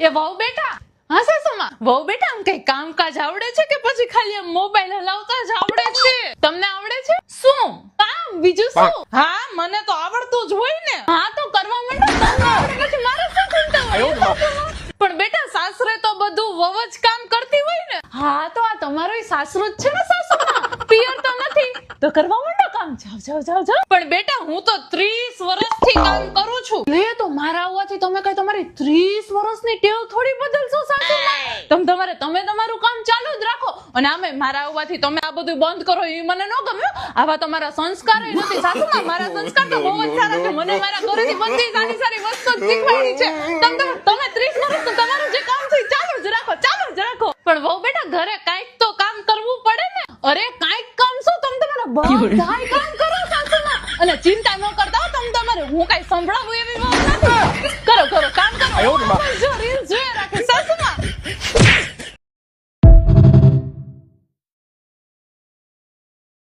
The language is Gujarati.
એ વહુ બેટા, હા સાસુમાં, વહુ બેટા આમ કઈ કામકાજ આવડે છે કે પછી ખાલી આમ મોબાઈલ હલાવતા જ આવડે છે? તમને આવડે છે? શું કામ બીજું શું? હા મને તો આવડતું જ હોય ને. હા તો કરવા માંડો, તમને આવડે પછી મારે શું ચિંતા હોય? પણ બેટા સાસરે તો બધું વહુ જ કામ કરતી હોય ને. હા તો આ તમારો સાસરો જ છે ને સાસુમાં, પિયર તો નથી. તો કરવા માંડો કામ, જાવ જાવ જાવ જાવ. પણ બેટા હું તો 30 વર્ષથી કામ કરું છું. લે તો મારા આવવાથી તમે કઈ તમારી 30 વર્ષની ટેવ થોડી બદલશો સાસુમાં. તમે તમારું કામ ચાલુ જ રાખો. અને આમે મારા આવવાથી તમે આ બધું બંધ કરો એ મને ન ગમે. આવા તમારા સંસ્કાર નથી સાસુમાં. મારા સંસ્કાર તો બહુ જ સારા છે. મને મારા ઘરેથી બધી સારી સારી વસ્તુ શીખવાડી છે. તમે 30 વર્ષ તમારું જે કામ છે ચાલુ જ રાખો, ચાલુ જ રાખો. પણ વહુ બેટા ઘરે કાંઈક તો કામ કરવું પડે ને. અરે કાંઈક કામ શું, તમે તમારા બધા